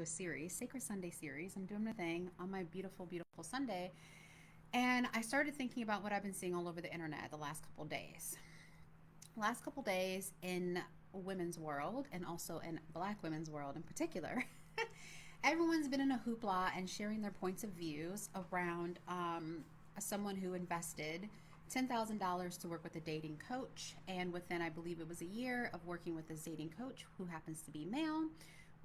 a series, Sacred Sunday series. I'm doing my thing on my beautiful, beautiful Sunday. And I started thinking about what I've been seeing all over the internet the last couple of days. Last couple of days in women's world and also in black women's world in particular. Everyone's been in a hoopla and sharing their points of views around someone who invested $10,000 to work with a dating coach. And within, I believe it was a year of working with this dating coach who happens to be male,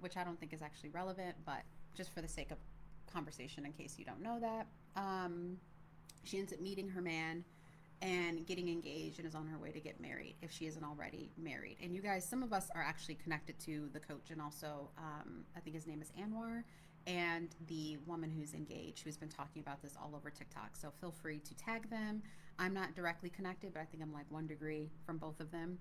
which I don't think is actually relevant, but just for the sake of conversation, in case you don't know that, she ends up meeting her man and getting engaged and is on her way to get married if she isn't already married. And you guys, some of us are actually connected to the coach and also, I think his name is Anwar, and the woman who's engaged, who's been talking about this all over TikTok. So feel free to tag them. I'm not directly connected, but I think I'm like 1 degree from both of them.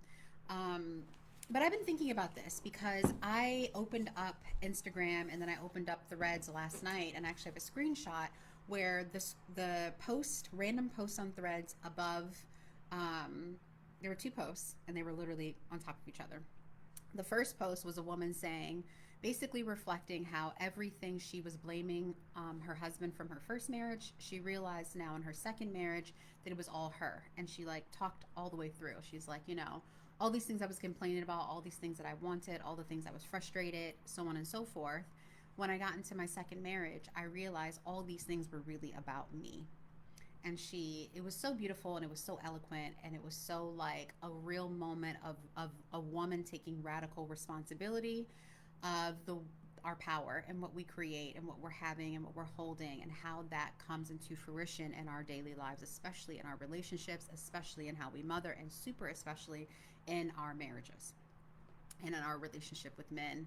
But I've been thinking about this because I opened up Instagram and then I opened up Threads last night and I actually have a screenshot where the post, random posts on Threads above, there were two posts and they were literally on top of each other. The first post was a woman saying, basically reflecting how everything she was blaming her husband from her first marriage, she realized now in her second marriage that it was all her. And she like talked all the way through. She's like, all these things I was complaining about, all these things that I wanted, all the things I was frustrated, so on and so forth. When I got into my second marriage, I realized all these things were really about me. And it was so beautiful and it was so eloquent and it was so like a real moment of a woman taking radical responsibility of our power and what we create and what we're having and what we're holding and how that comes into fruition in our daily lives, especially in our relationships, especially in how we mother, and super especially in our marriages and in our relationship with men,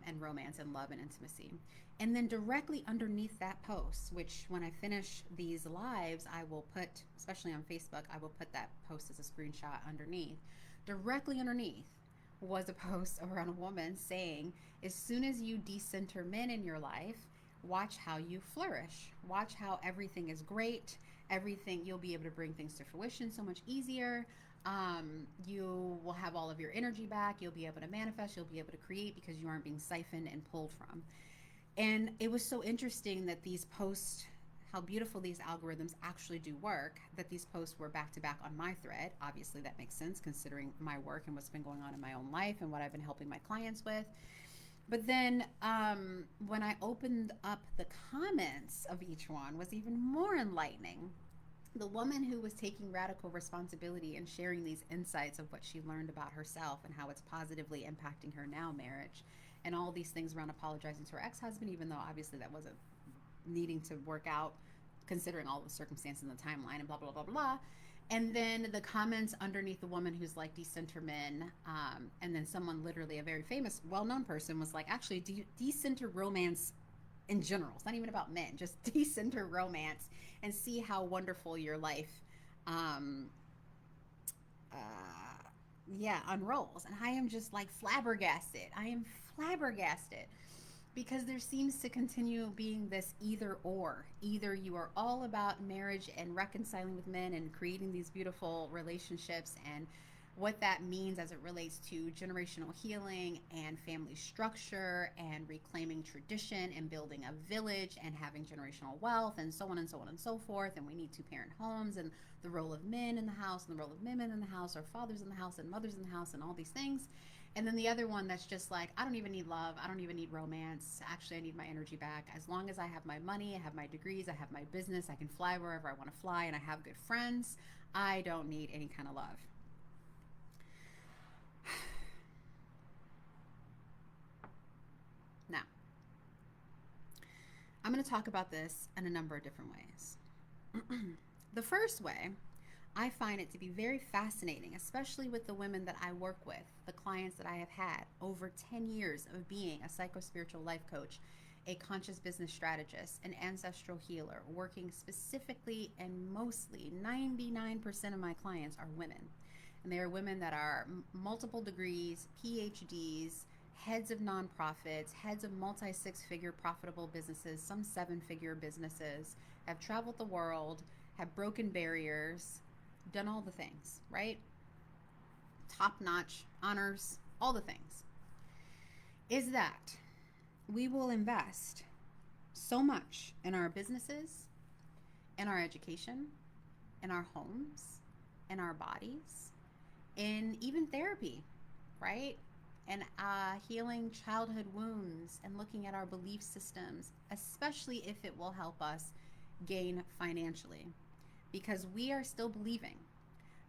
and romance and love and intimacy. And then directly underneath that post, which when I finish these lives, I will put, especially on Facebook, I will put that post as a screenshot underneath. Directly underneath was a post around a woman saying, as soon as you decenter men in your life, watch how you flourish. Watch how everything is great. Everything, you'll be able to bring things to fruition so much easier. You will have all of your energy back. You'll be able to manifest. You'll be able to create because you aren't being siphoned and pulled from. And it was so interesting that these posts, how beautiful these algorithms actually do work, that these posts were back to back on my thread. Obviously, that makes sense considering my work and what's been going on in my own life and what I've been helping my clients with. But then when I opened up the comments of each one was even more enlightening. The woman who was taking radical responsibility and sharing these insights of what she learned about herself and how it's positively impacting her now marriage and all these things around apologizing to her ex-husband, even though obviously that wasn't needing to work out considering all the circumstances in the timeline and blah blah blah blah. And then the comments underneath the woman who's like decenter men, and then someone, literally a very famous well-known person, was like, actually decenter romance in general. It's not even about men, just decenter romance and see how wonderful your life um uh yeah, unrolls. And I am just like flabbergasted. I am flabbergasted because there seems to continue being this either or. Either you are all about marriage and reconciling with men and creating these beautiful relationships and what that means as it relates to generational healing and family structure and reclaiming tradition and building a village and having generational wealth and so on and so on and so forth. And we need two-parent homes and the role of men in the house and the role of women in the house, or fathers in the house and mothers in the house and all these things. And then the other one that's just like, I don't even need love. I don't even need romance. Actually, I need my energy back. As long as I have my money, I have my degrees, I have my business, I can fly wherever I want to fly, and I have good friends, I don't need any kind of love. Now, I'm going to talk about this in a number of different ways. The first way, I find it to be very fascinating, especially with the women that I work with, the clients that I have had over 10 years of being a psychospiritual life coach, a conscious business strategist, an ancestral healer, working specifically and mostly 99% of my clients are women. And they are women that are multiple degrees, PhDs, heads of nonprofits, heads of multi six-figure profitable businesses, some seven-figure businesses, have traveled the world, have broken barriers, done all the things, right? Top notch honors, all the things. Is that we will invest so much in our businesses, in our education, in our homes, in our bodies, in even therapy, right? And healing childhood wounds and looking at our belief systems, especially if it will help us gain financially. Because we are still believing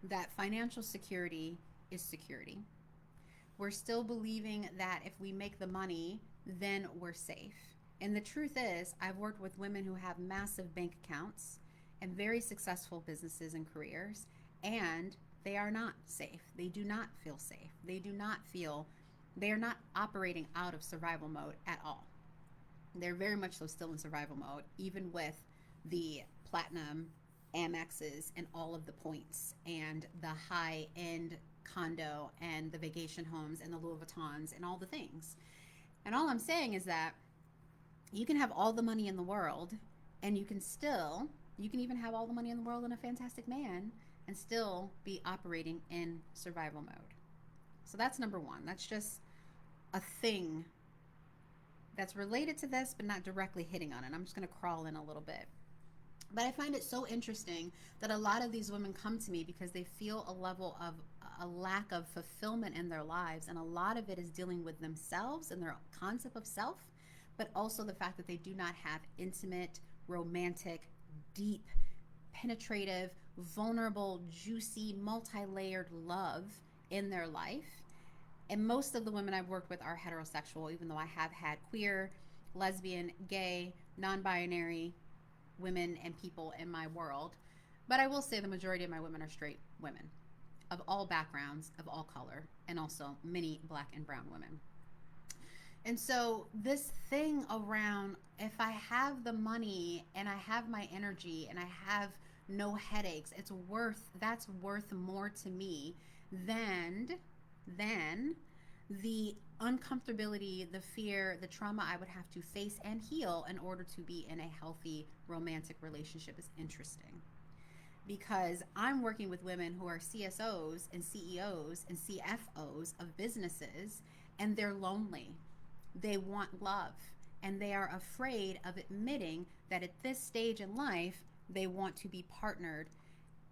that financial security is security. We're still believing that if we make the money, then we're safe. And the truth is, I've worked with women who have massive bank accounts and very successful businesses and careers, and they are not safe. They do not feel safe. They are not operating out of survival mode at all. They're very much so still in survival mode, even with the platinum Amexes and all of the points and the high end condo and the vacation homes and the Louis Vuittons and all the things. And all I'm saying is that you can have all the money in the world and you can even have all the money in the world and a fantastic man and still be operating in survival mode. So that's number one. That's just a thing that's related to this, but not directly hitting on it. I'm just going to crawl in a little bit. But I find it so interesting that a lot of these women come to me because they feel a level of a lack of fulfillment in their lives. And a lot of it is dealing with themselves and their concept of self, but also the fact that they do not have intimate, romantic, deep, penetrative, vulnerable, juicy, multi-layered love in their life. And most of the women I've worked with are heterosexual, even though I have had queer, lesbian, gay, non-binary women and people in my world. But I will say the majority of my women are straight women of all backgrounds, of all color, and also many black and brown women. And so this thing around, if I have the money and I have my energy and I have no headaches, that's worth more to me than the uncomfortability, the fear, the trauma I would have to face and heal in order to be in a healthy romantic relationship is interesting. Because I'm working with women who are CSOs and CEOs and CFOs of businesses, and they're lonely. They want love, and they are afraid of admitting that at this stage in life, they want to be partnered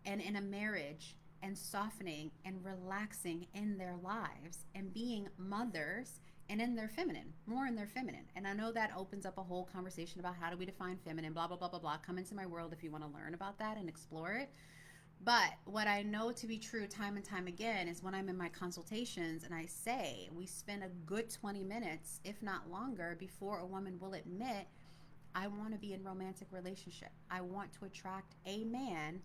and in a marriage and softening and relaxing in their lives and being mothers and in their feminine, more in their feminine. And I know that opens up a whole conversation about how do we define feminine, blah, blah, blah, blah, blah. Come into my world if you want to learn about that and explore it. But what I know to be true time and time again is when I'm in my consultations and I say we spend a good 20 minutes, if not longer, before a woman will admit, I want to be in romantic relationship. I want to attract a man,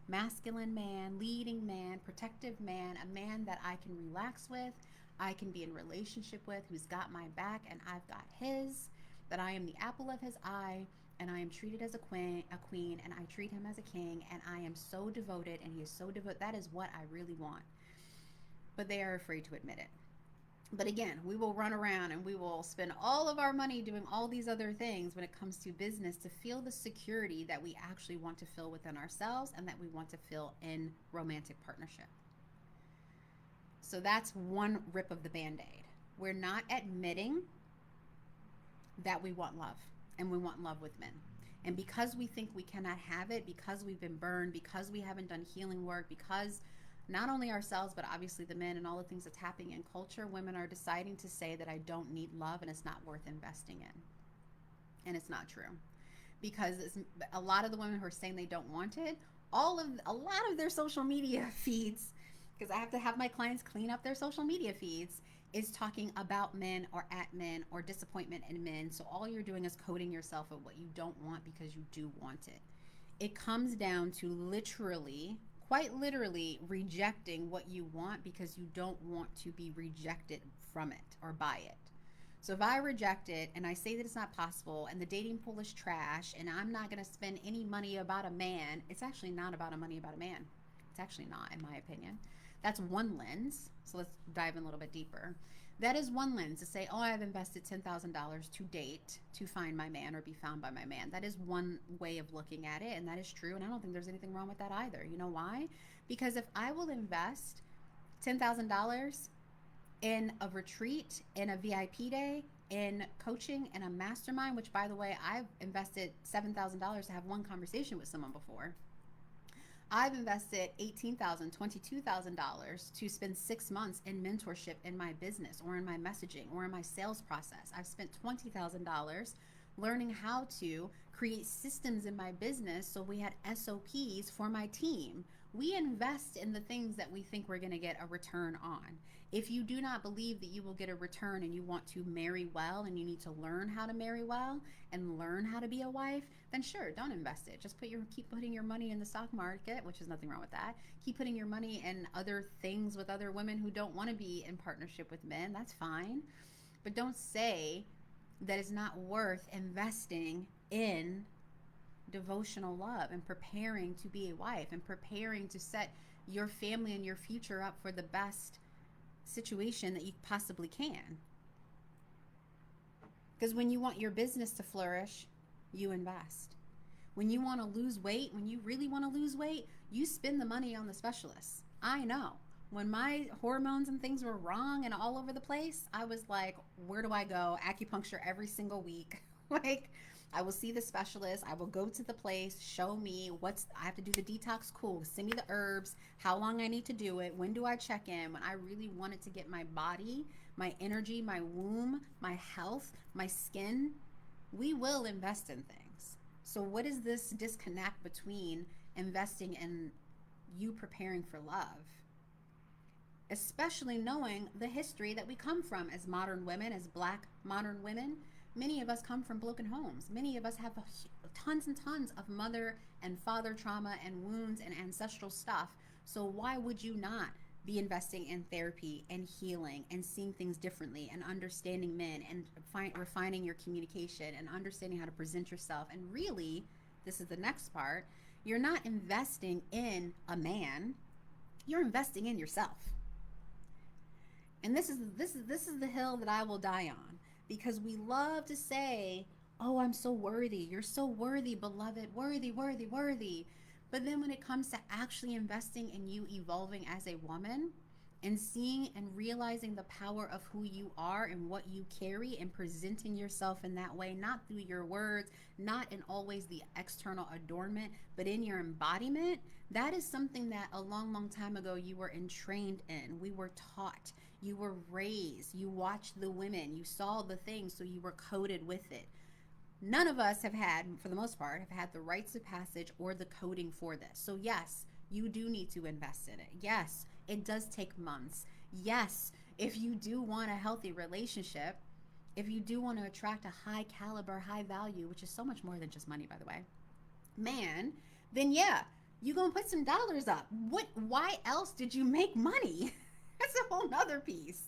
masculine man, leading man, protective man, a man that I can relax with, I can be in relationship with, who's got my back and I've got his, that I am the apple of his eye, and I am treated as a queen, and I treat him as a king, and I am so devoted, and he is so devoted. That is what I really want. But they are afraid to admit it. But again, we will run around and we will spend all of our money doing all these other things when it comes to business to feel the security that we actually want to feel within ourselves and that we want to feel in romantic partnership. So that's one rip of the Band-Aid. We're not admitting that we want love and we want love with men. And because we think we cannot have it, because we've been burned, because we haven't done healing work, because not only ourselves, but obviously the men and all the things that's happening in culture, women are deciding to say that I don't need love and it's not worth investing in. And it's not true. Because a lot of the women who are saying they don't want it, a lot of their social media feeds, because I have to have my clients clean up their social media feeds, is talking about men or at men or disappointment in men. So all you're doing is coding yourself of what you don't want because you do want it. It comes down to literally, quite literally, rejecting what you want because you don't want to be rejected from it or by it. So if I reject it and I say that it's not possible and the dating pool is trash and I'm not going to spend any money about a man, it's actually not about a money about a man. It's actually not, in my opinion. That's one lens. So let's dive in a little bit deeper. That is one lens to say, oh, I've invested $10,000 to date to find my man or be found by my man. That is one way of looking at it, and that is true, and I don't think there's anything wrong with that either. You know why? Because if I will invest $10,000 in a retreat, in a VIP day, in coaching and a mastermind, which by the way, I've invested $7,000 to have one conversation with someone before. I've invested $18,000, $22,000 to spend 6 months in mentorship in my business or in my messaging or in my sales process. I've spent $20,000 learning how to create systems in my business so we had SOPs for my team. We invest in the things that we think we're going to get a return on. If you do not believe that you will get a return and you want to marry well and you need to learn how to marry well and learn how to be a wife, then sure, don't invest it. Just keep putting your money in the stock market, which is nothing wrong with that. Keep putting your money in other things with other women who don't want to be in partnership with men. That's fine. But don't say that it's not worth investing in devotional love and preparing to be a wife and preparing to set your family and your future up for the best situation that you possibly can. Because when you want your business to flourish, you invest. When you want to lose weight, when you really want to lose weight, you spend the money on the specialists. I know. When my hormones and things were wrong and all over the place, I was like, where do I go? Acupuncture every single week. Like, I will see the specialist. I will go to the place, show me I have to do the detox. Cool. Send me the herbs, how long I need to do it. When do I check in? When I really wanted to get my body, my energy, my womb, my health, my skin, we will invest in things. So what is this disconnect between investing in you preparing for love? Especially knowing the history that we come from as modern women, as Black modern women. Many of us come from broken homes. Many of us have tons and tons of mother and father trauma and wounds and ancestral stuff. So why would you not be investing in therapy and healing and seeing things differently and understanding men and refining your communication and understanding how to present yourself? And really, this is the next part, you're not investing in a man, you're investing in yourself. And this is the hill that I will die on, because we love to say, oh, I'm so worthy. You're so worthy, beloved. Worthy, worthy, worthy. But then when it comes to actually investing in you evolving as a woman and seeing and realizing the power of who you are and what you carry and presenting yourself in that way, not through your words, not in always the external adornment, but in your embodiment, that is something that a long, long time ago you were entrained in. We were taught. You were raised. You watched the women. You saw the things, so you were coded with it. None of us have had, for the most part, have had the rites of passage or the coding for this. So yes, you do need to invest in it. Yes, it does take months. Yes, if you do want a healthy relationship, if you do want to attract a high caliber, high value, which is so much more than just money, by the way, man, then yeah, you're going to put some dollars up. Why else did you make money? That's a whole nother piece.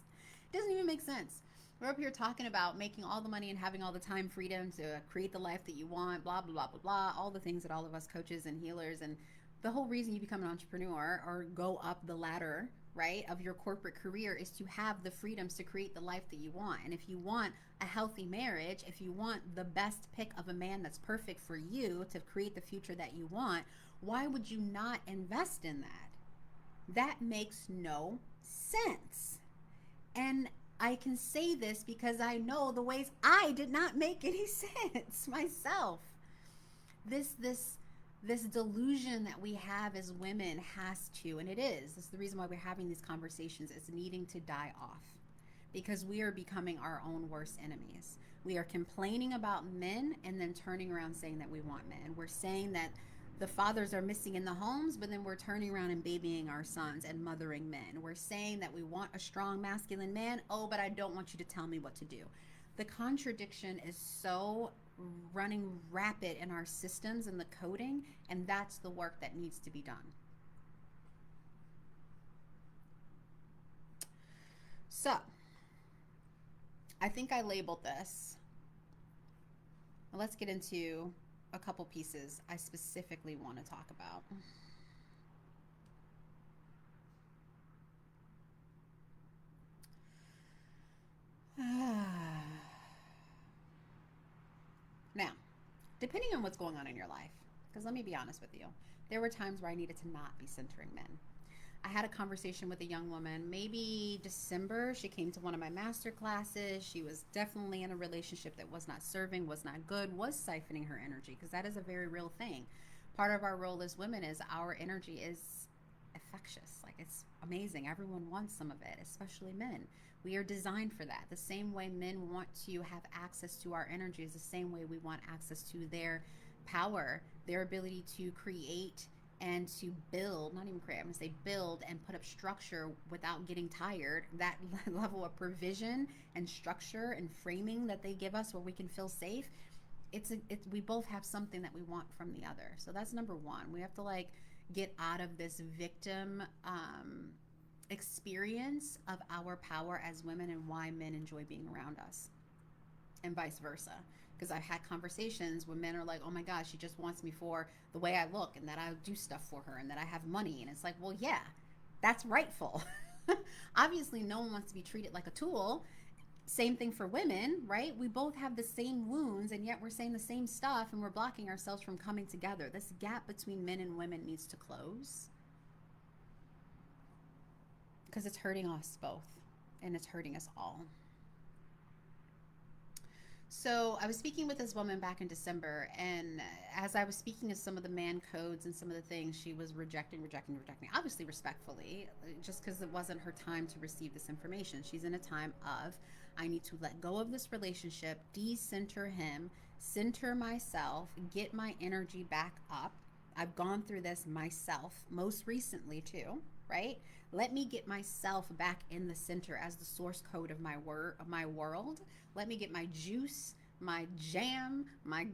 It doesn't even make sense. We're up here talking about making all the money and having all the time freedom to create the life that you want, blah, blah, blah, blah, blah, all the things that all of us coaches and healers, and the whole reason you become an entrepreneur or go up the ladder, right, of your corporate career is to have the freedoms to create the life that you want. And if you want a healthy marriage, if you want the best pick of a man that's perfect for you to create the future that you want, why would you not invest in that? That makes no sense. And I can say this because I know the ways I did not make any sense myself. This delusion that we have as women has to, and it is. This is the reason why we're having these conversations. It's needing to die off, because we are becoming our own worst enemies. We are complaining about men and then turning around saying that we want men. We're saying that the fathers are missing in the homes, but then we're turning around and babying our sons and mothering men. We're saying that we want a strong masculine man. Oh, but I don't want you to tell me what to do. The contradiction is so running rapid in our systems and the coding, and that's the work that needs to be done. So, I think I labeled this. Let's get into a couple pieces I specifically want to talk about. Now, depending on what's going on in your life, because let me be honest with you, there were times where I needed to not be centering men. I had a conversation with a young woman, maybe December. She came to one of my master classes. She was definitely in a relationship that was not serving, was not good, was siphoning her energy, because that is a very real thing. Part of our role as women is our energy is infectious. Like, it's amazing. Everyone wants some of it, especially men. We are designed for that. The same way men want to have access to our energy is the same way we want access to their power, their ability to create and to build, not even create, I'm gonna say build and put up structure without getting tired. That level of provision and structure and framing that they give us where we can feel safe, we both have something that we want from the other. So that's number one. We have to like get out of this victim experience of our power as women and why men enjoy being around us, and vice versa. Because I've had conversations where men are like, oh my gosh, she just wants me for the way I look and that I do stuff for her and that I have money. And it's like, well, yeah, that's rightful. Obviously, no one wants to be treated like a tool. Same thing for women, right? We both have the same wounds, and yet we're saying the same stuff and we're blocking ourselves from coming together. This gap between men and women needs to close because it's hurting us both and it's hurting us all. So I was speaking with this woman back in December, and as I was speaking of some of the man codes and some of the things, she was rejecting, obviously respectfully, just because it wasn't her time to receive this information. She's in a time of, I need to let go of this relationship, decenter him, center myself, get my energy back up. I've gone through this myself, most recently too, right? Let me get myself back in the center as the source code of my world. Let me get my juice, my jam, my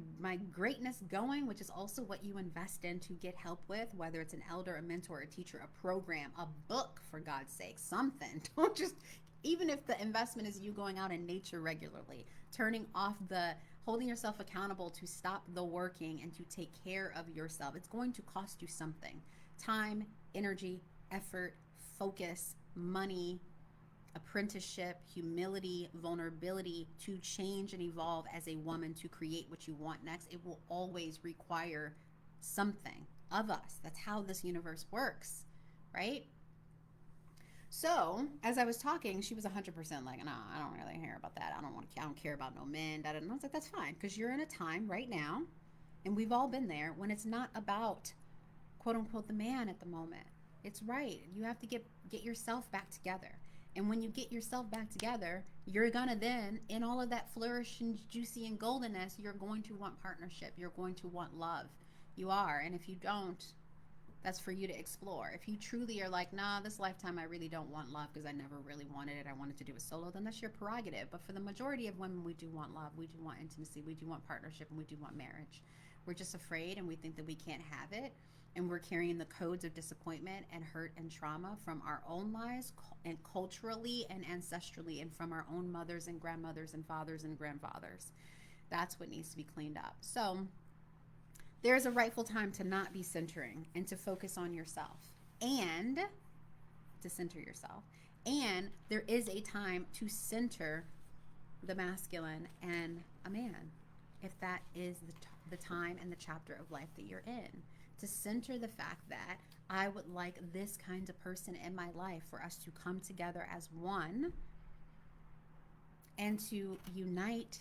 greatness going, which is also what you invest in to get help with, whether it's an elder, a mentor, a teacher, a program, a book, for God's sake, something. Don't just, even if the investment is you going out in nature regularly, turning off the holding yourself accountable to stop the working and to take care of yourself. It's going to cost you something: time, energy, effort, focus, money, apprenticeship, humility, vulnerability to change and evolve as a woman to create what you want next. It will always require something of us. That's how this universe works, right? So as I was talking, she was 100% like, no, I don't really care about that. I don't care about no men. And I was like, that's fine, because you're in a time right now, and we've all been there, when it's not about quote unquote the man at the moment. It's right. You have to get yourself back together. And when you get yourself back together, you're gonna then, in all of that flourish and juicy and goldenness, you're going to want partnership. You're going to want love. You are. And if you don't, that's for you to explore. If you truly are like, nah, this lifetime I really don't want love because I never really wanted it, I wanted to do it solo, then that's your prerogative. But for the majority of women, we do want love, we do want intimacy, we do want partnership, and we do want marriage. We're just afraid, and we think that we can't have it. And we're carrying the codes of disappointment and hurt and trauma from our own lives, and culturally and ancestrally, and from our own mothers and grandmothers and fathers and grandfathers. That's what needs to be cleaned up. So there's a rightful time to not be centering and to focus on yourself and to center yourself. And there is a time to center the masculine and a man, if that is the time and the chapter of life that you're in. To center the fact that I would like this kind of person in my life, for us to come together as one and to unite,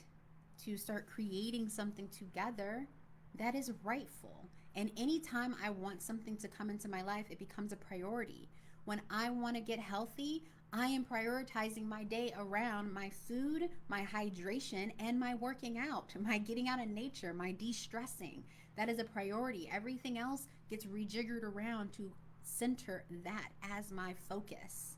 to start creating something together that is rightful. And anytime I want something to come into my life, it becomes a priority. When I want to get healthy, I am prioritizing my day around my food, my hydration, and my working out, my getting out in nature, my de-stressing. That is a priority. Everything else gets rejiggered around to center that as my focus.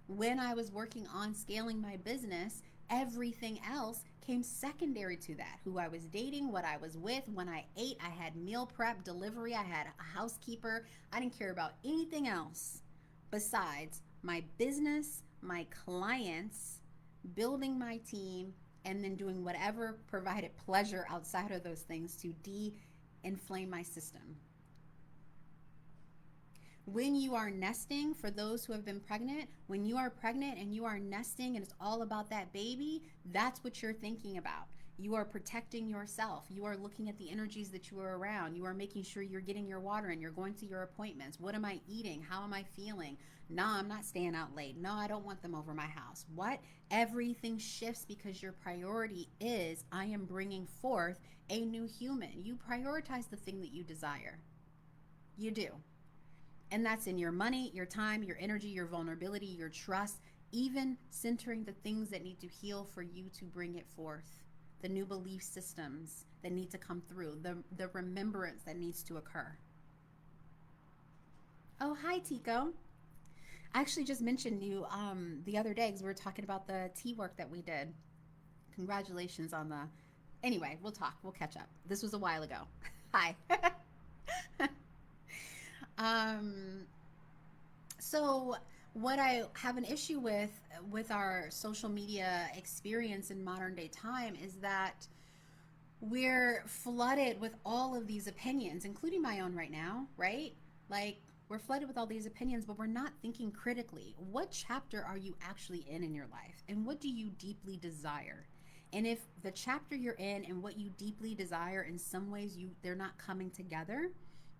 When I was working on scaling my business, everything else came secondary to that. Who I was dating, what I was with, when I ate, I had meal prep, delivery, I had a housekeeper. I didn't care about anything else besides my business, my clients, building my team, and then doing whatever provided pleasure outside of those things to inflame my system. When you are nesting, for those who have been pregnant, when you are pregnant and you are nesting and it's all about that baby, that's what you're thinking about. You are protecting yourself. You are looking at the energies that you are around. You are making sure you're getting your water and you're going to your appointments. What am I eating? How am I feeling? No, I'm not staying out late. No, I don't want them over my house. What? Everything shifts because your priority is I am bringing forth a new human. You prioritize the thing that you desire. You do. And that's in your money, your time, your energy, your vulnerability, your trust, even centering the things that need to heal for you to bring it forth. The new belief systems that need to come through, the remembrance that needs to occur. Oh, hi, Tico. I actually just mentioned you the other day because we were talking about the tea work that we did. Congratulations on the. Anyway, we'll talk. We'll catch up. This was a while ago. Hi. um, so what I have an issue with our social media experience in modern day time is that we're flooded with all of these opinions, including my own right now, right? Like, we're flooded with all these opinions, but we're not thinking critically. What chapter are you actually in your life? And what do you deeply desire? And if the chapter you're in and what you deeply desire in some ways they're not coming together,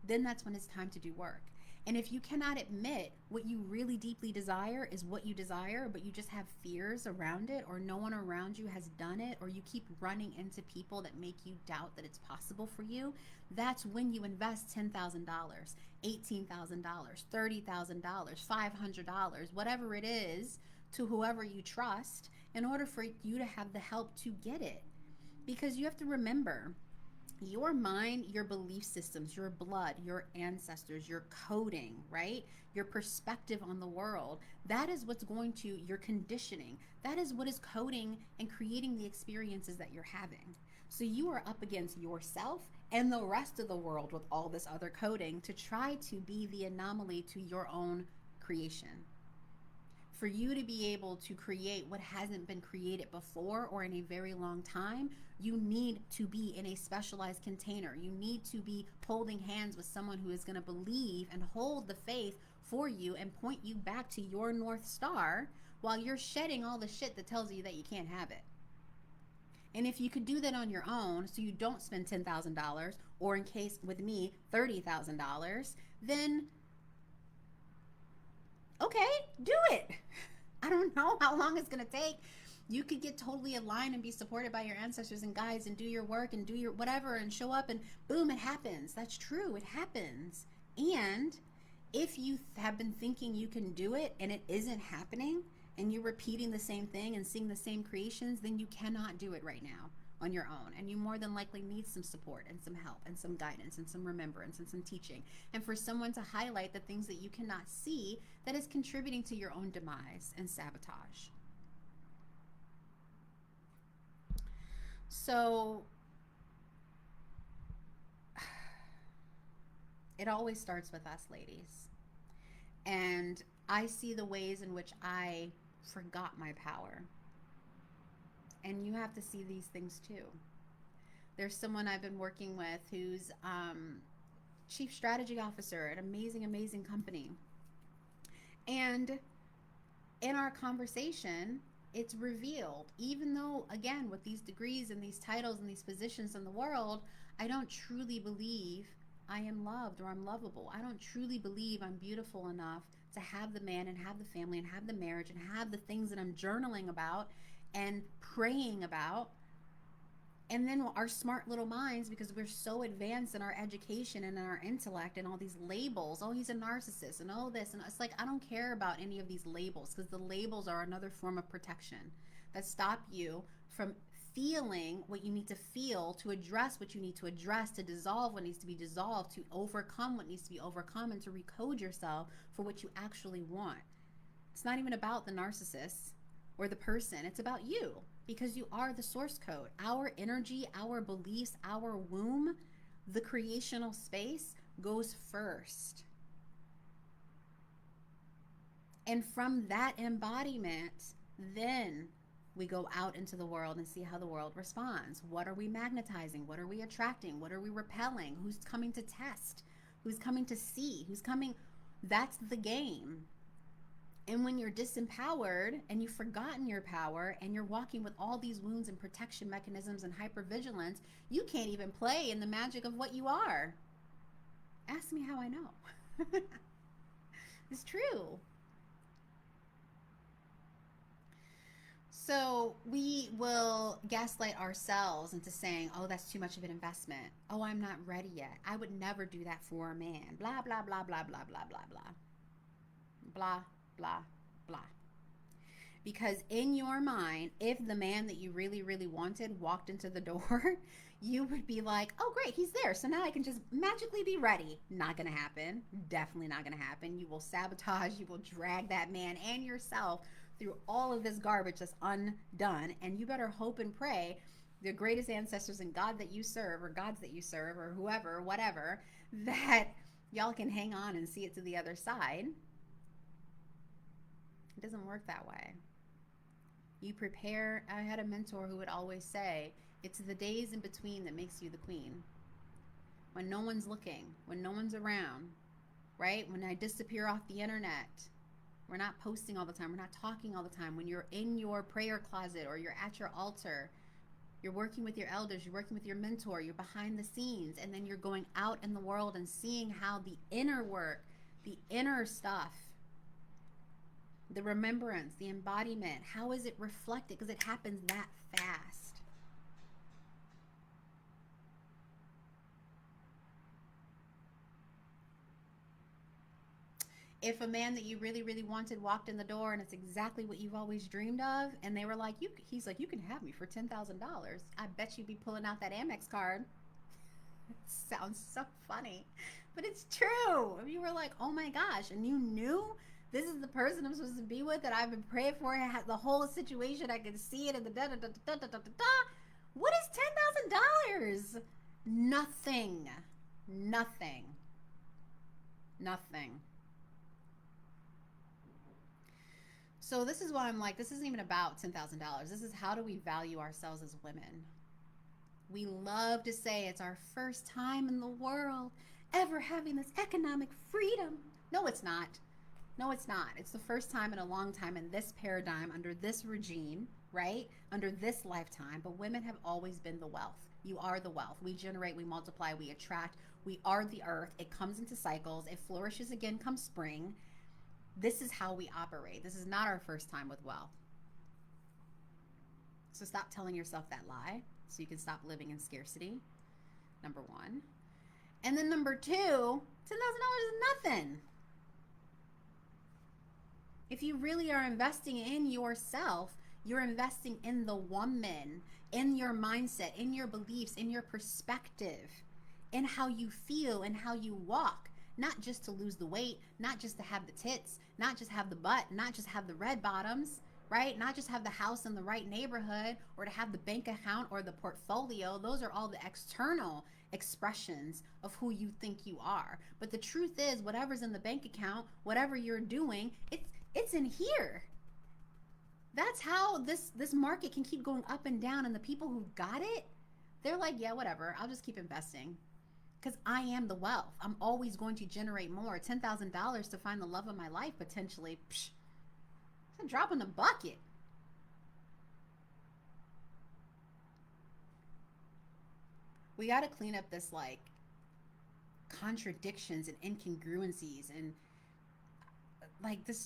then that's when it's time to do work. And if you cannot admit what you really deeply desire is what you desire, but you just have fears around it, or no one around you has done it, or you keep running into people that make you doubt that it's possible for you, that's when you invest $10,000, $18,000, $30,000, $500, whatever it is, to whoever you trust in order for you to have the help to get it. Because you have to remember, your mind, your belief systems, your blood, your ancestors, your coding, right? Your perspective on the world. That is what's going to, your conditioning. That is what is coding and creating the experiences that you're having. So you are up against yourself and the rest of the world with all this other coding to try to be the anomaly to your own creation. For you to be able to create what hasn't been created before or in a very long time, you need to be in a specialized container. You need to be holding hands with someone who is going to believe and hold the faith for you and point you back to your North Star while you're shedding all the shit that tells you that you can't have it. And if you could do that on your own so you don't spend $10,000 or, in case with me, $30,000, then okay, do it. I don't know how long it's going to take. You could get totally aligned and be supported by your ancestors and guides and do your work and do your whatever and show up and boom, it happens. That's true. It happens. And if you have been thinking you can do it and it isn't happening and you're repeating the same thing and seeing the same creations, then you cannot do it right now on your own, and you more than likely need some support and some help and some guidance and some remembrance and some teaching, and for someone to highlight the things that you cannot see that is contributing to your own demise and sabotage. So it always starts with us, ladies, and I see the ways in which I forgot my power, and you have to see these things too. There's someone I've been working with who's chief strategy officer at an amazing, amazing company. And in our conversation, it's revealed, even though, again, with these degrees and these titles and these positions in the world, I don't truly believe I am loved or I'm lovable. I don't truly believe I'm beautiful enough to have the man and have the family and have the marriage and have the things that I'm journaling about and praying about. And then our smart little minds, because we're so advanced in our education and in our intellect and all these labels, oh, he's a narcissist and oh, this. And it's like, I don't care about any of these labels, because the labels are another form of protection that stop you from feeling what you need to feel, to address what you need to address, to dissolve what needs to be dissolved, to overcome what needs to be overcome, and to recode yourself for what you actually want. It's not even about the narcissist or the person. It's about you, because you are the source code. Our energy, our beliefs, our womb, the creational space goes first. And from that embodiment, then we go out into the world and see how the world responds. What are we magnetizing? What are we attracting? What are we repelling? Who's coming to test? Who's coming to see? Who's coming? That's the game. And when you're disempowered and you've forgotten your power and you're walking with all these wounds and protection mechanisms and hypervigilance, you can't even play in the magic of what you are. Ask me how I know. It's true. So we will gaslight ourselves into saying, oh, that's too much of an investment. Oh, I'm not ready yet. I would never do that for a man. Blah, blah, blah, blah, blah, blah, blah, blah. Blah, blah, blah. Because in your mind, if the man that you really, really wanted walked into the door, you would be like, oh, great, he's there. So now I can just magically be ready. Not going to happen. Definitely not going to happen. You will sabotage, you will drag that man and yourself through all of this garbage that's undone. And you better hope and pray the greatest ancestors and God that you serve, or gods that you serve, or whoever, whatever, that y'all can hang on and see it to the other side. It doesn't work that way. You prepare. I had a mentor who would always say, it's the days in between that makes you the queen. When no one's looking, when no one's around, right? When I disappear off the internet, we're not posting all the time, we're not talking all the time. When you're in your prayer closet or you're at your altar, you're working with your elders, you're working with your mentor, you're behind the scenes, and then you're going out in the world and seeing how the inner work, the inner stuff, the remembrance, the embodiment, how is it reflected? Because it happens that fast. If a man that you really, really wanted walked in the door and it's exactly what you've always dreamed of, and they were like, he's like, you can have me for $10,000. I bet you'd be pulling out that Amex card. It sounds so funny, but it's true. If you were like, oh my gosh, and you knew this is the person I'm supposed to be with that I've been praying for, I had the whole situation, I could see it in the da da da da da da da da. What is $10,000? Nothing. Nothing. Nothing. So this is why I'm like, this isn't even about $10,000. This is how do we value ourselves as women. We love to say it's our first time in the world ever having this economic freedom. No, it's not. No, it's not. It's the first time in a long time in this paradigm, under this regime, right? Under this lifetime. But women have always been the wealth. You are the wealth. We generate, we multiply, we attract. We are the earth. It comes into cycles. It flourishes again come spring. This is how we operate. This is not our first time with wealth. So stop telling yourself that lie so you can stop living in scarcity, number one. And then number two, $10,000 is nothing. If you really are investing in yourself, you're investing in the woman, in your mindset, in your beliefs, in your perspective, in how you feel and how you walk. Not just to lose the weight, not just to have the tits, not just have the butt, not just have the red bottoms, right? Not just have the house in the right neighborhood or to have the bank account or the portfolio. Those are all the external expressions of who you think you are. But the truth is, whatever's in the bank account, whatever you're doing, it's in here. That's how this market can keep going up and down. And the people who got it, they're like, yeah, whatever, I'll just keep investing. Because I am the wealth. I'm always going to generate more. $10,000 to find the love of my life, potentially. Psh, it's a drop in the bucket. We got to clean up this like contradictions and incongruencies and like this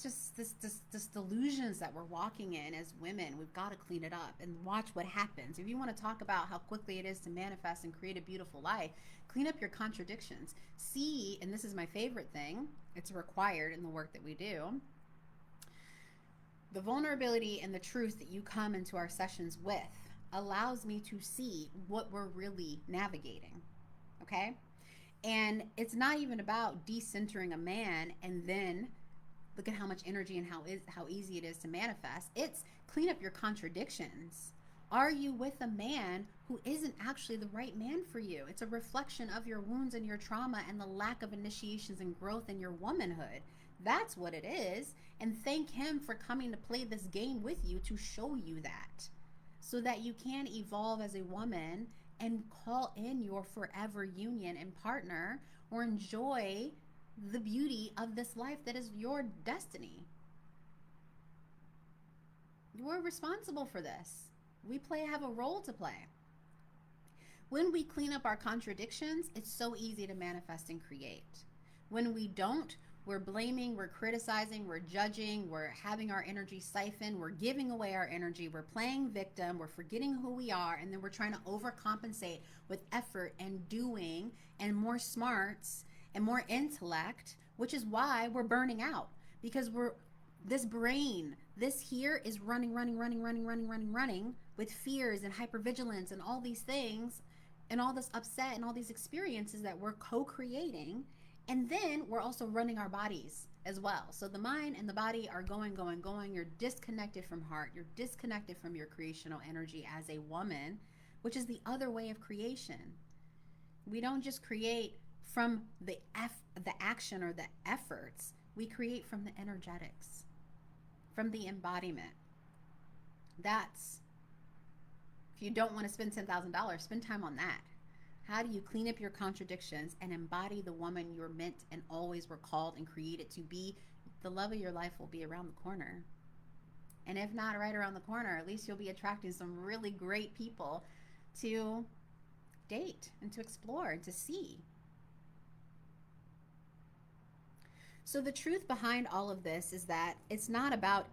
delusions that we're walking in as women. We've got to clean it up and watch what happens. If you want to talk about how quickly it is to manifest and create a beautiful life, clean up your contradictions. See, and this is my favorite thing, it's required in the work that we do, the vulnerability and the truth that you come into our sessions with allows me to see what we're really navigating. Okay? And it's not even about decentering a man and then look at how much energy and how easy it is to manifest. It's clean up your contradictions. Are you with a man who isn't actually the right man for you? It's a reflection of your wounds and your trauma and the lack of initiations and growth in your womanhood. That's what it is. And thank him for coming to play this game with you to show you that, so that you can evolve as a woman and call in your forever union and partner, or enjoy the beauty of this life that is your destiny. We're responsible for this. We have a role to play. When we clean up our contradictions, it's so easy to manifest and create. When we don't, we're blaming, we're criticizing, we're judging, we're having our energy siphoned, we're giving away our energy, we're playing victim, we're forgetting who we are, and then we're trying to overcompensate with effort and doing and more smarts and more intellect, which is why we're burning out because we're this brain, this here is running with fears and hypervigilance and all these things and all this upset and all these experiences that we're co-creating, and then we're also running our bodies as well. So the mind and the body are going. You're disconnected from heart. You're disconnected from your creational energy as a woman, which is the other way of creation. We don't just create from the action or the efforts. We create from the energetics, from the embodiment. That's, if you don't want to spend $10,000, spend time on that. How do you clean up your contradictions and embody the woman you're meant and always were called and created to be? The love of your life will be around the corner. And if not right around the corner, at least you'll be attracting some really great people to date and to explore and to see. So the truth behind all of this is that it's not about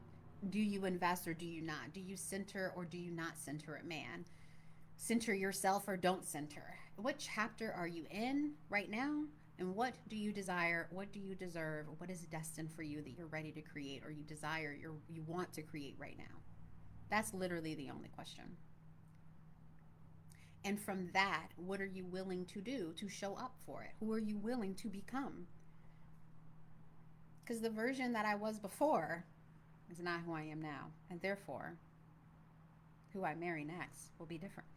do you invest or do you not? Do you center or do you not center a man? Center yourself or don't center. What chapter are you in right now? And what do you desire? What do you deserve? What is destined for you that you're ready to create or you desire, you want to create right now? That's literally the only question. And from that, what are you willing to do to show up for it? Who are you willing to become? Because the version that I was before is not who I am now. And therefore, who I marry next will be different.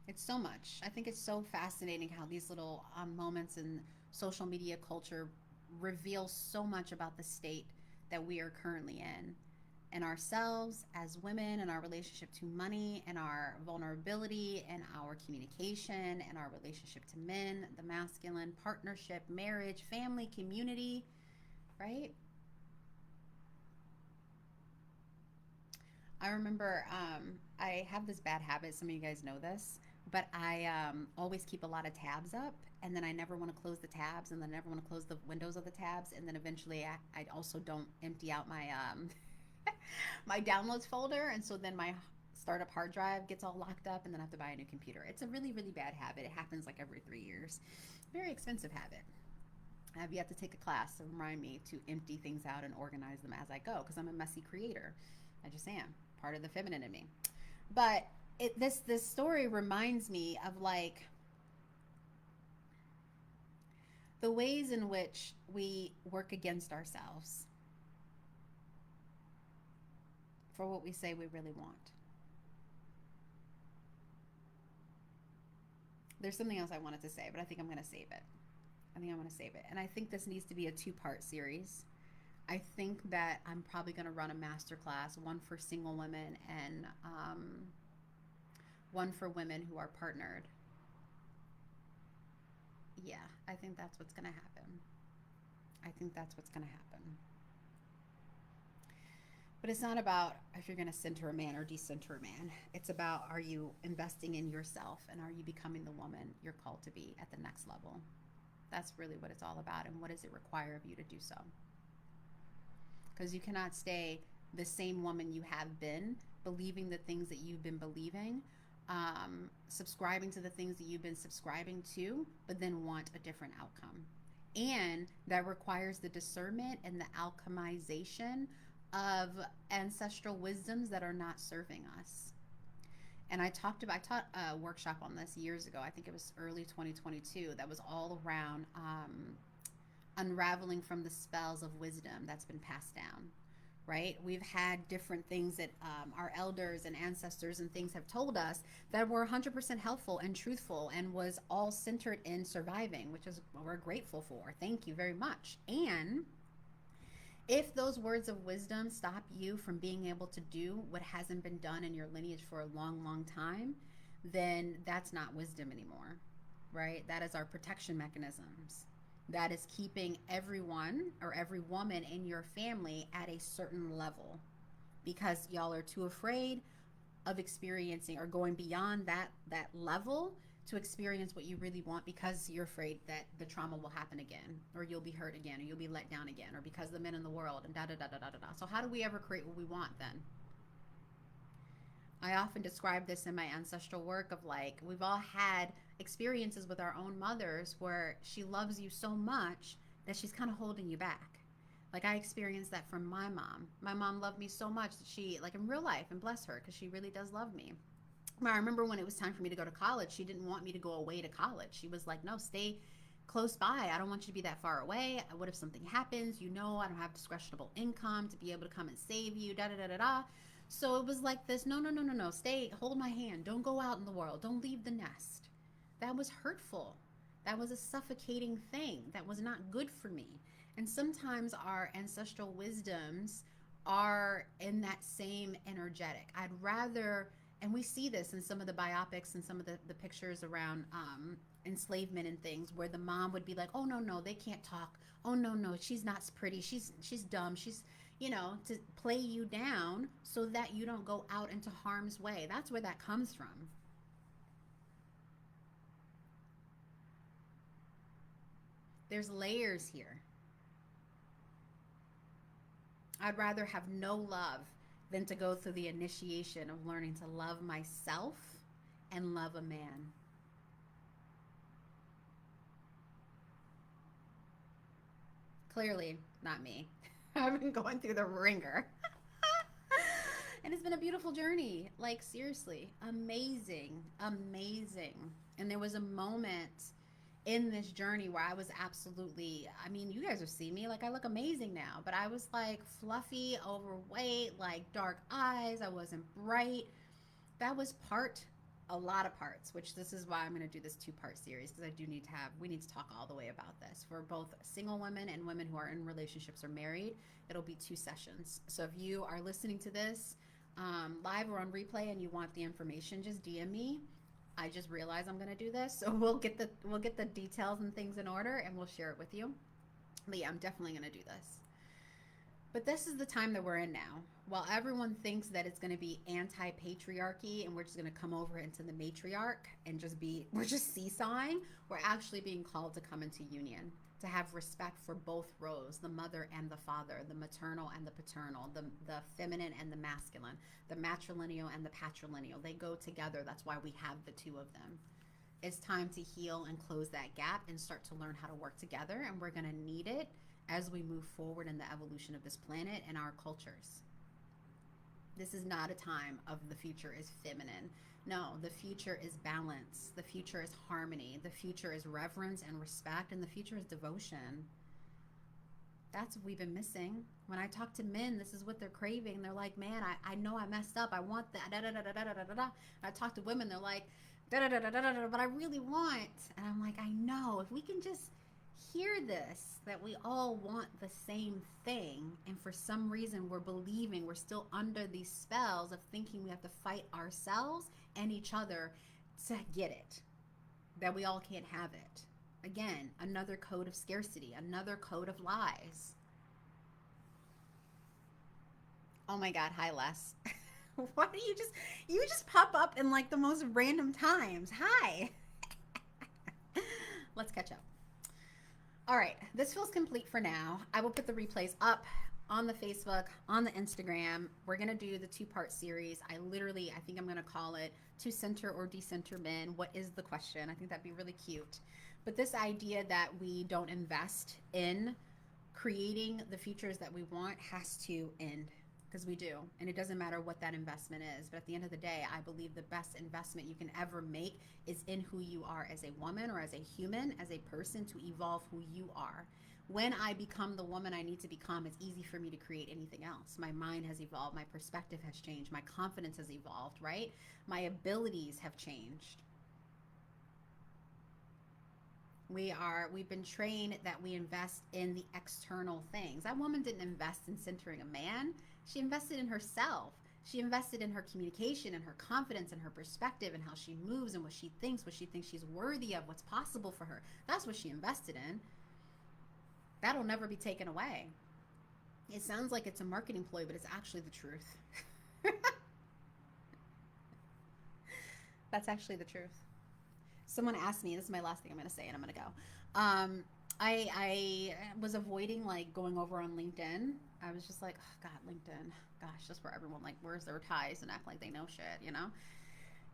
It's so much. I think it's so fascinating how these little moments in social media culture reveal so much about the state that we are currently in and ourselves as women and our relationship to money and our vulnerability and our communication and our relationship to men, the masculine, partnership, marriage, family, community, right? I remember I have this bad habit. Some of you guys know this, but I always keep a lot of tabs up, and then I never want to close the tabs, and then I never want to close the windows of the tabs, and then eventually I also don't empty out my my downloads folder, and so then my startup hard drive gets all locked up, and then I have to buy a new computer. It's a really, really bad habit. It happens like every 3 years. Very expensive habit. I have yet to take a class to remind me to empty things out and organize them as I go because I'm a messy creator. I just am. Part of the feminine in me. But this story reminds me of like the ways in which we work against ourselves for what we say we really want. There's something else I wanted to say, but I think I'm going to save it. And I think this needs to be a 2-part series. I think that I'm probably going to run a masterclass, one for single women and one for women who are partnered. Yeah, I think that's what's going to happen. But it's not about if you're going to center a man or decenter a man. It's about, are you investing in yourself and are you becoming the woman you're called to be at the next level? That's really what it's all about. And what does it require of you to do so? Because you cannot stay the same woman you have been, believing the things that you've been believing, subscribing to the things that you've been subscribing to, but then want a different outcome. And that requires the discernment and the alchemization of ancestral wisdoms that are not serving us. And I taught a workshop on this years ago. I think it was early 2022. That was all around unraveling from the spells of wisdom that's been passed down, right? We've had different things that our elders and ancestors and things have told us that were 100% helpful and truthful and was all centered in surviving, which is what we're grateful for. Thank you very much. And if those words of wisdom stop you from being able to do what hasn't been done in your lineage for a long, long time, then that's not wisdom anymore, right? That is our protection mechanisms. that is keeping everyone or every woman in your family at a certain level because y'all are too afraid of experiencing or going beyond that level to experience what you really want because you're afraid that the trauma will happen again or you'll be hurt again or you'll be let down again or because the men in the world and da da da da da da. So how do we ever create what we want then? I often describe this in my ancestral work of like we've all had experiences with our own mothers where she loves you so much that she's kind of holding you back. Like I experienced that from my mom. My mom loved me so much that she, like in real life, and bless her because she really does love me. I remember when it was time for me to go to college, she didn't want me to go away to college. She was like, no, stay close by. I don't want you to be that far away. What if something happens? You know, I don't have discretionable income to be able to come and save you, da da da da da. So it was like this, no, no, no, no, no. Stay, hold my hand. Don't go out in the world. Don't leave the nest. That was hurtful. That was a suffocating thing. That was not good for me. And sometimes our ancestral wisdoms are in that same energetic. I'd rather, and we see this in some of the biopics and some of the pictures around enslavement and things where the mom would be like, oh, no, no, they can't talk. Oh, no, no, she's not pretty. She's dumb. She's, you know, to play you down so that you don't go out into harm's way. That's where that comes from. There's layers here. I'd rather have no love than to go through the initiation of learning to love myself and love a man. Clearly, not me. I've been going through the ringer. And it's been a beautiful journey. Like, seriously, amazing, amazing. And there was a moment in this journey where I was absolutely, I mean, you guys have seen me, like I look amazing now, but I was like fluffy, overweight, like dark eyes. I wasn't bright. That was part, a lot of parts, which this is why I'm going to do this two-part series because I do need to have, we need to talk all the way about this for both single women and women who are in relationships or married. It'll be two sessions. So if you are listening to this live or on replay and you want the information, just DM me. I just realized I'm going to do this, so we'll get the details and things in order, and we'll share it with you. But yeah, I'm definitely going to do this. But this is the time that we're in now. While everyone thinks that it's going to be anti-patriarchy and we're just going to come over into the matriarch and we're just seesawing, we're actually being called to come into union, to have respect for both roles, the mother and the father, the maternal and the paternal, the feminine and the masculine, the matrilineal and the patrilineal. They go together. That's why we have the two of them. It's time to heal and close that gap and start to learn how to work together, and we're going to need it as we move forward in the evolution of this planet and our cultures. This is not a time of the future is feminine. No, the future is balance. The future is harmony. The future is reverence and respect. And the future is devotion. That's what we've been missing. When I talk to men, this is what they're craving. They're like, man, I know I messed up. I want that. Da, da, da, da, da, da, da, da. I talk to women, they're like, da, da, da, da, da, da, but I really want. And I'm like, I know. If we can just hear this, that we all want the same thing, and for some reason we're believing we're still under these spells of thinking we have to fight ourselves and each other to get it, that we all can't have it. Again, another code of scarcity, another code of lies. Oh my god, hi Les. Why do you just pop up in like the most random times? Hi. Let's catch up. All right, this feels complete for now. I will put the replays up on the Facebook, on the Instagram. We're going to do the two-part series. I think I'm going to call it To Center or Decenter Men. What is the question? I think that'd be really cute. But this idea that we don't invest in creating the futures that we want has to end, because we do. And it doesn't matter what that investment is. But at the end of the day, I believe the best investment you can ever make is in who you are as a woman or as a human, as a person, to evolve who you are. When I become the woman I need to become, it's easy for me to create anything else. My mind has evolved. My perspective has changed. My confidence has evolved, right? My abilities have changed. We've been trained that we invest in the external things. That woman didn't invest in centering a man. She invested in herself. She invested in her communication and her confidence and her perspective and how she moves and what she thinks she's worthy of, what's possible for her. That's what she invested in. That'll never be taken away. It sounds like it's a marketing ploy, but it's actually the truth. That's actually the truth. Someone asked me, this is my last thing I'm going to say, and I'm going to go. I was avoiding like going over on LinkedIn. I was just like, oh, God, LinkedIn, gosh, just where everyone like wears their ties and act like they know shit, you know?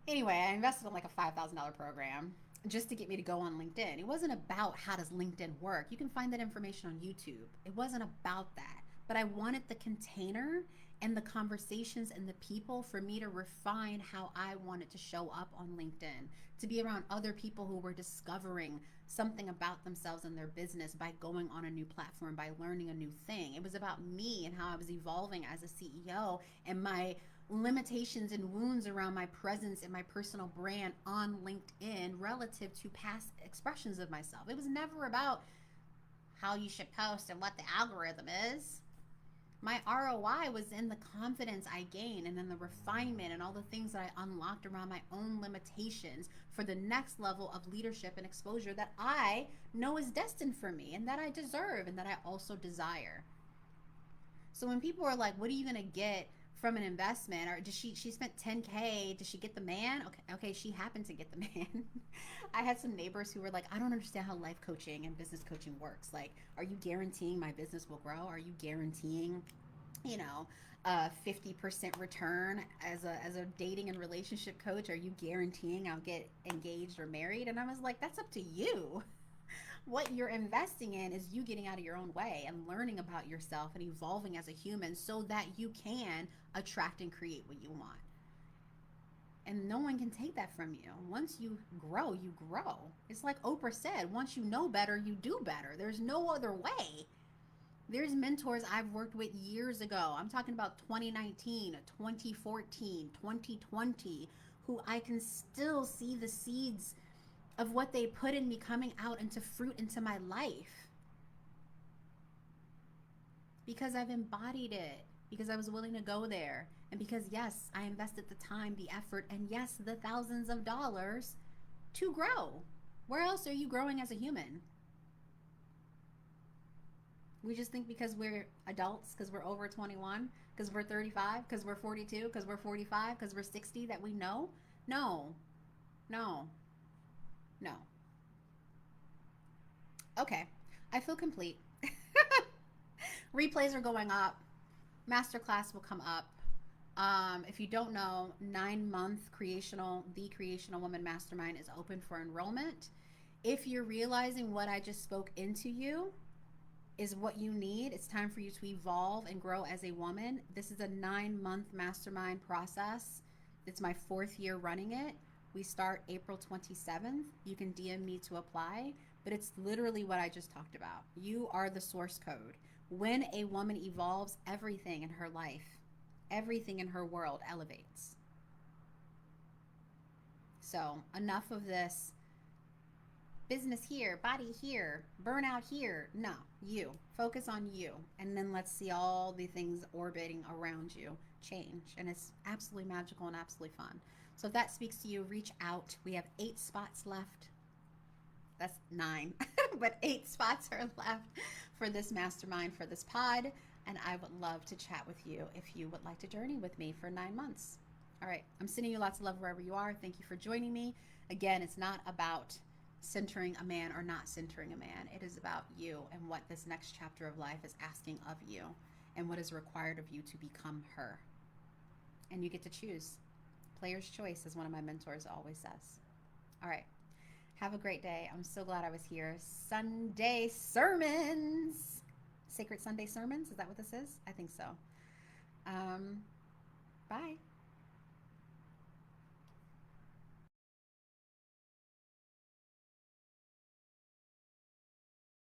Anyway, I invested in like a $5,000 program just to get me to go on LinkedIn. It wasn't about how does LinkedIn work. You can find that information on YouTube. It wasn't about that. But I wanted the container and the conversations and the people for me to refine how I wanted to show up on LinkedIn, to be around other people who were discovering something about themselves and their business by going on a new platform, by learning a new thing. It was about me and how I was evolving as a CEO and my limitations and wounds around my presence and my personal brand on LinkedIn relative to past expressions of myself. It was never about how you should post and what the algorithm is. My ROI was in the confidence I gained and then the refinement and all the things that I unlocked around my own limitations for the next level of leadership and exposure that I know is destined for me and that I deserve and that I also desire. So when people are like, what are you going to get from an investment, or does she spent 10K, does she get the man? Okay, she happened to get the man. I had some neighbors who were like, I don't understand how life coaching and business coaching works. Like, are you guaranteeing my business will grow? Are you guaranteeing, you know, a 50% return as a dating and relationship coach? Are you guaranteeing I'll get engaged or married? And I was like, that's up to you. What you're investing in is you getting out of your own way and learning about yourself and evolving as a human so that you can attract and create what you want. And no one can take that from you. Once you grow, you grow. It's like Oprah said, once you know better, you do better. There's no other way. There's mentors I've worked with years ago. I'm talking about 2019, 2014, 2020, who I can still see the seeds of what they put in me coming out into fruit into my life because I've embodied it, because I was willing to go there, and because, yes, I invested the time, the effort, and yes, the thousands of dollars to grow. Where else are you growing as a human? We just think because we're adults, because we're over 21, because we're 35, because we're 42, because we're 45, because we're 60 that we know. No, no, no. Okay, I feel complete. Replays are going up. Masterclass will come up. If you don't know, 9-month the Creational Woman Mastermind is open for enrollment. If you're realizing what I just spoke into you is what you need, it's time for you to evolve and grow as a woman. This is a 9-month mastermind process. It's my 4th year running it. We start April 27th. You can DM me to apply, but it's literally what I just talked about. You are the source code. When a woman evolves, everything in her life, everything in her world elevates. So enough of this business here, body here, burnout here. No, you. Focus on you. And then let's see all the things orbiting around you change. And it's absolutely magical and absolutely fun. So if that speaks to you, reach out. We have 8 spots left. That's 9, but 8 spots are left for this mastermind, for this pod. And I would love to chat with you if you would like to journey with me for 9 months. All right. I'm sending you lots of love wherever you are. Thank you for joining me. Again, it's not about centering a man or not centering a man. It is about you and what this next chapter of life is asking of you and what is required of you to become her. And you get to choose. Player's choice, as one of my mentors always says. All right. Have a great day. I'm so glad I was here. Sunday sermons. Sacred Sunday sermons. Is that what this is? I think so. Bye.